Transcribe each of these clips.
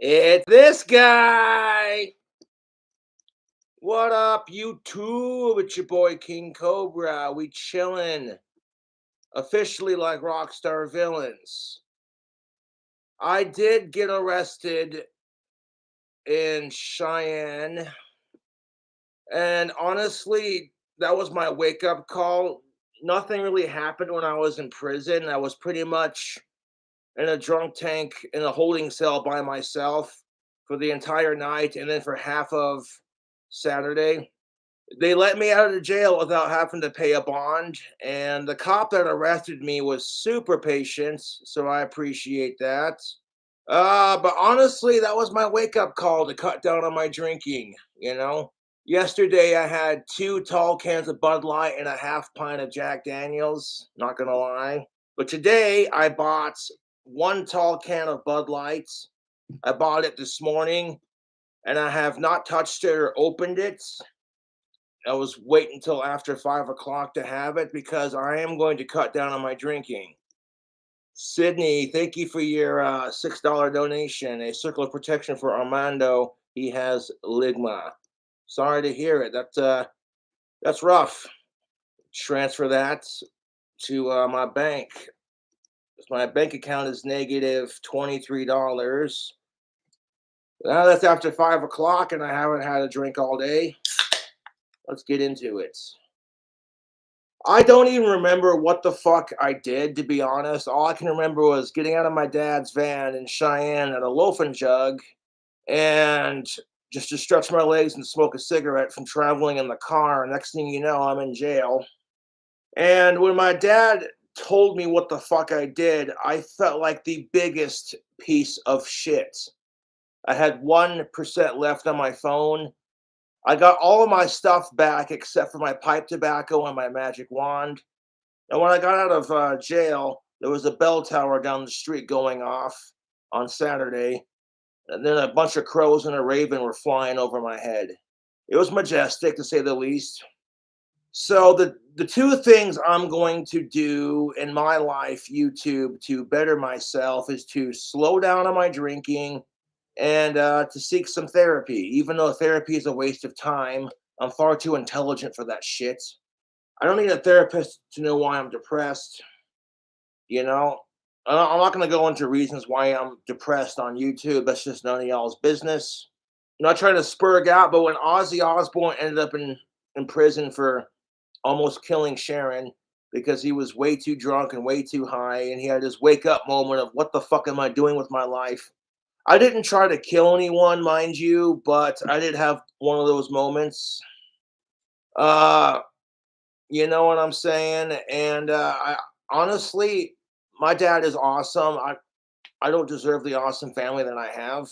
It's this guy. What up, YouTube? It's your boy King Cobra. We chillin', officially like rockstar villains. I did get arrested in Cheyenne, and honestly, that was my wake up call. Nothing really happened when I was in prison. I was pretty much in a drunk tank in a holding cell by myself for the entire night, and then for half of Saturday. They let me out of the jail without having to pay a bond, and the cop that arrested me was super patient, so I appreciate that. But honestly, that was my wake-up call to cut down on my drinking. Yesterday, I had 2 tall cans of Bud Light and a half pint of Jack Daniels, not gonna lie. But today, I bought 1 tall can of Bud Lights. I bought it this morning, and I have not touched it or opened it. I was waiting until after 5 o'clock to have it because I am going to cut down on my drinking. Sydney, thank you for your $6 donation. A circle of protection for Armando. He has ligma. Sorry to hear it. That's rough. Transfer that to my bank. My bank account is negative $23. Now that's after 5 o'clock, and I haven't had a drink all day. Let's get into it. I don't even remember what the fuck I did, to be honest. All I can remember was getting out of my dad's van in Cheyenne at a loafing jug and just to stretch my legs and smoke a cigarette from traveling in the car. Next thing you know, I'm in jail. And when my dad told me what the fuck I did, I felt like the biggest piece of shit. I had 1% left on my phone. I got all of my stuff back except for my pipe tobacco and my magic wand. And when I got out of jail, there was a bell tower down the street going off on Saturday. And then a bunch of crows and a raven were flying over my head. It was majestic, to say the least. So the 2 things I'm going to do in my life, YouTube, to better myself is to slow down on my drinking and to seek some therapy. Even though therapy is a waste of time, I'm far too intelligent for that shit. I don't need a therapist to know why I'm depressed. You know, I'm not going to go into reasons why I'm depressed on YouTube. That's just none of y'all's business. I'm not trying to spurg out, but when Ozzy Osbourne ended up in prison for almost killing Sharon because he was way too drunk and way too high, and he had his wake up moment of what the fuck am I doing with my life? I didn't try to kill anyone, mind you, but I did have one of those moments. Uh, you know what I'm saying? And I honestly, my dad is awesome. I don't deserve the awesome family that I have.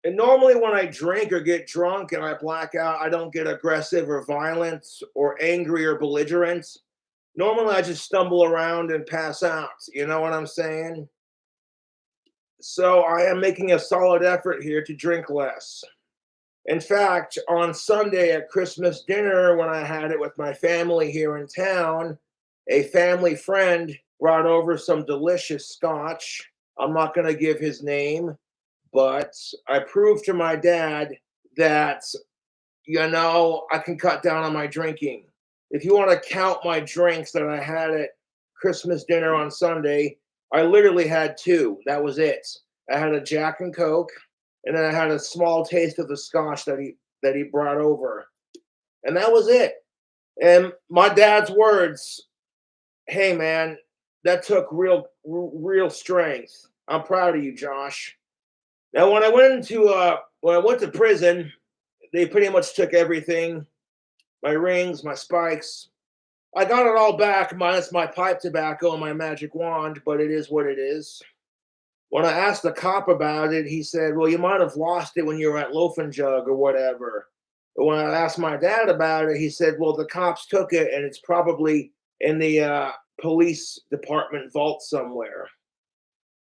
And normally, when I drink or get drunk and I black out, I don't get aggressive or violent or angry or belligerent. Normally, I just stumble around and pass out. You know what I'm saying? So I am making a solid effort here to drink less. In fact, on Sunday at Christmas dinner, when I had it with my family here in town, a family friend brought over some delicious scotch. I'm not going to give his name, but I proved to my dad that, I can cut down on my drinking. If you want to count my drinks that I had at Christmas dinner on Sunday, I literally had 2. That was it. I had a Jack and Coke, and then I had a small taste of the scotch that he brought over, and that was it. And my dad's words, "Hey man, that took real strength. I'm proud of you, Josh." Now, when I went to prison, they pretty much took everything, my rings, my spikes. I got it all back, minus my pipe tobacco and my magic wand, but it is what it is. When I asked the cop about it, he said, "Well, you might have lost it when you were at Loafing Jug or whatever." But when I asked my dad about it, he said, "Well, the cops took it, and it's probably in the police department vault somewhere."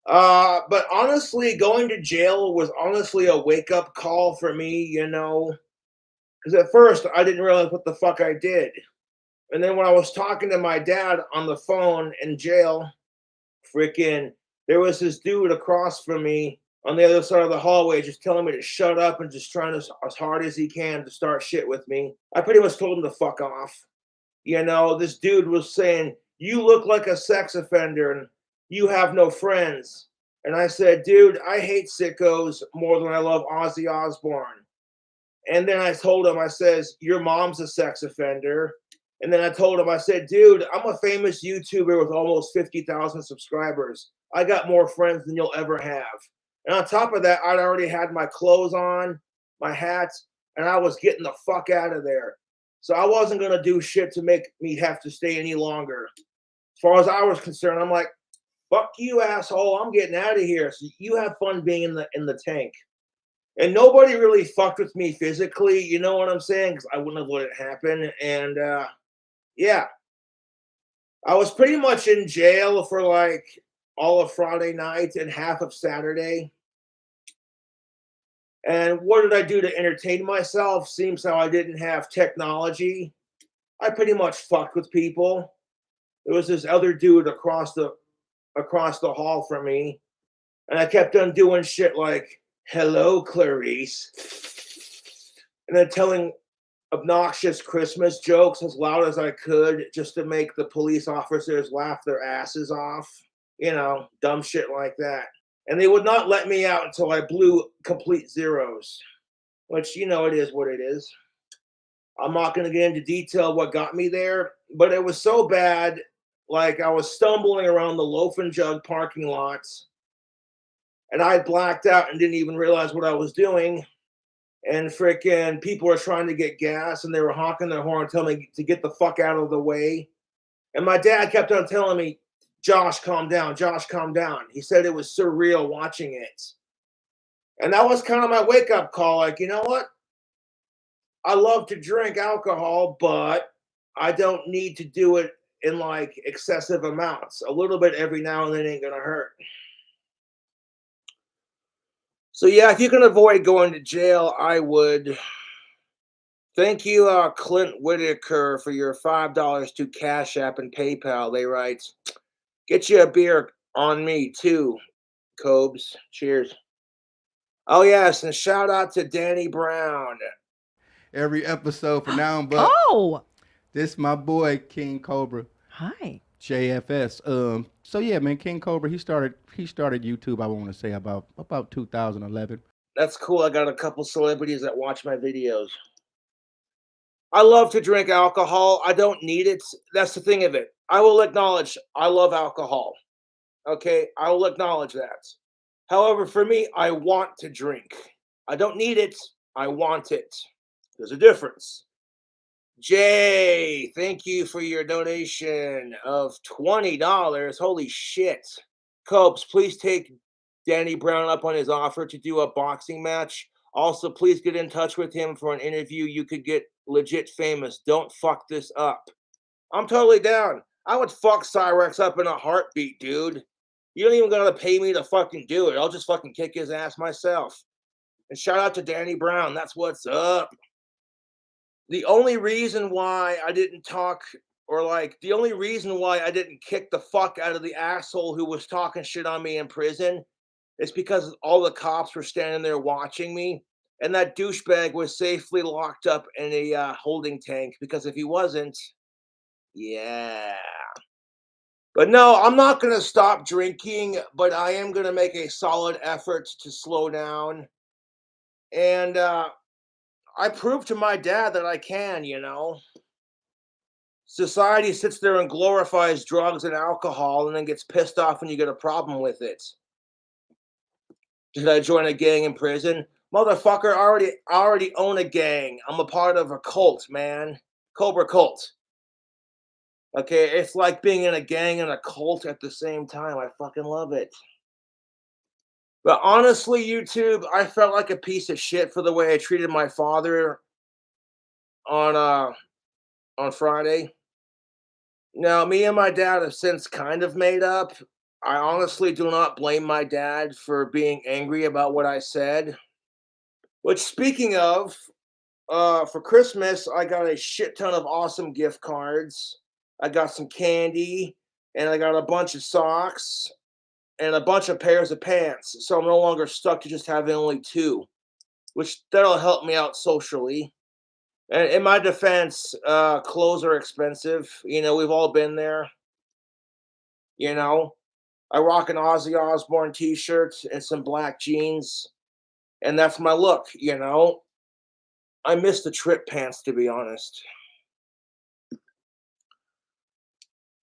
But honestly, going to jail was honestly a wake up call for me, because at first I didn't realize what the fuck I did. And then when I was talking to my dad on the phone in jail, freaking, there was this dude across from me on the other side of the hallway, just telling me to shut up and just trying as hard as he can to start shit with me. I pretty much told him to fuck off. You know, this dude was saying, "You look like a sex offender and you have no friends." And I said, "Dude, I hate sickos more than I love Ozzy Osbourne." And then I told him, I says, "Your mom's a sex offender." And then I told him, I said, "Dude, I'm a famous YouTuber with almost 50,000 subscribers. I got more friends than you'll ever have." And on top of that, I'd already had my clothes on, my hats, and I was getting the fuck out of there. So I wasn't going to do shit to make me have to stay any longer. As far as I was concerned, I'm like, "Fuck you, asshole. I'm getting out of here. So you have fun being in the tank." And nobody really fucked with me physically, you know what I'm saying? Because I wouldn't have let it happen. And yeah, I was pretty much in jail for like all of Friday night and half of Saturday. And what did I do to entertain myself? Seems how I didn't have technology. I pretty much fucked with people. There was this other dude across the hall from me, and I kept on doing shit like, "Hello, Clarice," and then telling obnoxious Christmas jokes as loud as I could just to make the police officers laugh their asses off. You know, dumb shit like that. And they would not let me out until I blew complete zeros, which, it is what it is. I'm not going to get into detail what got me there, but it was so bad. Like, I was stumbling around the Loaf and Jug parking lots, and I blacked out and didn't even realize what I was doing. And freaking people were trying to get gas, and they were honking their horn, telling me to get the fuck out of the way. And my dad kept on telling me, "Josh, calm down. Josh, calm down." He said it was surreal watching it. And that was kind of my wake up call. Like, you know what? I love to drink alcohol, but I don't need to do it in like excessive amounts. A little bit every now and then ain't gonna hurt. So yeah, if you can avoid going to jail, I would. Thank you, Clint Whitaker, for your $5 to Cash App and PayPal. They write, "Get you a beer on me too, Cobes. Cheers." Oh yes, and shout out to Danny Brown. Every episode from now on, but Oh, this my boy King Cobra hi. JFS. So yeah, man, King Cobra, he started YouTube. I want to say about 2011. That's cool. I got a couple celebrities that watch my videos. I love to drink alcohol. I don't need it. That's the thing of it. I will acknowledge I love alcohol. Okay, I will acknowledge that. However, for me, I want to drink. I don't need it. I want it. There's a difference. Jay, thank you for your donation of $20. Holy shit. Copes, please take Danny Brown up on his offer to do a boxing match. Also, please get in touch with him for an interview. You could get legit famous. Don't fuck this up. I'm totally down. I would fuck Cyrex up in a heartbeat, dude. You don't even gotta pay me to fucking do it. I'll just fucking kick his ass myself. And shout out to Danny Brown. That's what's up. The only reason why I didn't talk, or like the only reason why I didn't kick the fuck out of the asshole who was talking shit on me in prison is because all the cops were standing there watching me, and that douchebag was safely locked up in a holding tank, because if he wasn't, yeah. But no, I'm not going to stop drinking, but I am going to make a solid effort to slow down. And I proved to my dad that I can. Society sits there and glorifies drugs and alcohol and then gets pissed off when you get a problem with it. Did I join a gang in prison? Motherfucker, I already own a gang. I'm a part of a cult, man. Cobra cult. Okay, it's like being in a gang and a cult at the same time. I fucking love it. But honestly, YouTube, I felt like a piece of shit for the way I treated my father on Friday. Now, me and my dad have since kind of made up. I honestly do not blame my dad for being angry about what I said. Which, speaking of, for Christmas, I got a shit ton of awesome gift cards. I got some candy, and I got a bunch of socks. and a bunch of pairs of pants, so I'm no longer stuck to just having only two, which that'll help me out socially. And in my defense, clothes are expensive. We've all been there. You know, I rock an Ozzy Osbourne t-shirt and some black jeans, and that's my look. I miss the trip pants, to be honest.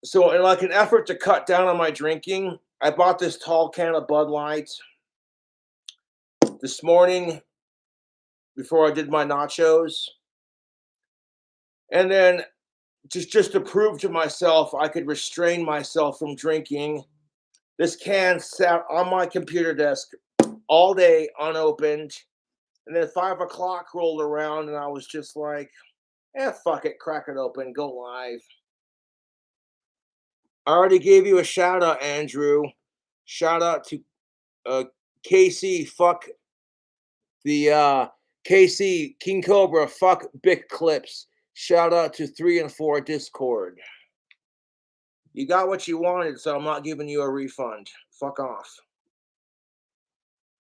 So, in like an effort to cut down on my drinking, I bought this tall can of Bud Light this morning before I did my nachos, and then just to prove to myself I could restrain myself from drinking, this can sat on my computer desk all day unopened, and then 5 o'clock rolled around, and I was just like, fuck it, crack it open, go live. I already gave you a shout out, Andrew. Shout out to Casey, fuck the KC King Cobra, fuck Bic Clips. Shout out to 3 and 4 Discord. You got what you wanted, so I'm not giving you a refund. Fuck off.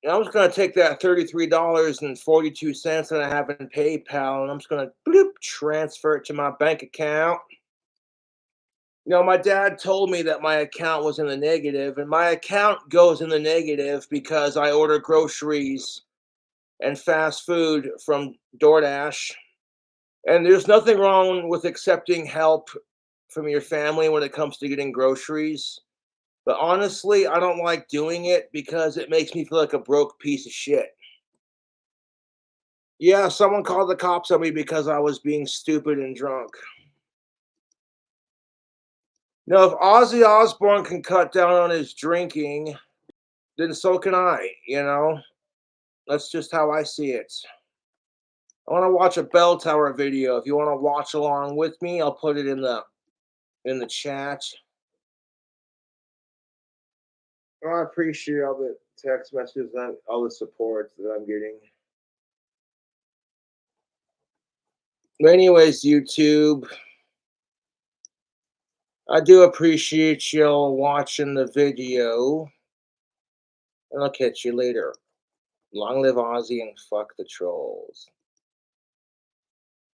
And I'm just gonna take that $33.42 that I have in PayPal, and I'm just gonna transfer it to my bank account. My dad told me that my account was in the negative, and my account goes in the negative because I order groceries and fast food from DoorDash. And there's nothing wrong with accepting help from your family when it comes to getting groceries. But honestly, I don't like doing it because it makes me feel like a broke piece of shit. Yeah, someone called the cops on me because I was being stupid and drunk. If Ozzy Osbourne can cut down on his drinking, then so can I. That's just how I see it. I want to watch a bell tower video. If you want to watch along with me, I'll put it in the chat. I appreciate all the text messages and all the support that I'm getting. But anyways, YouTube, I do appreciate y'all watching the video. And I'll catch you later. Long live Ozzy and fuck the trolls.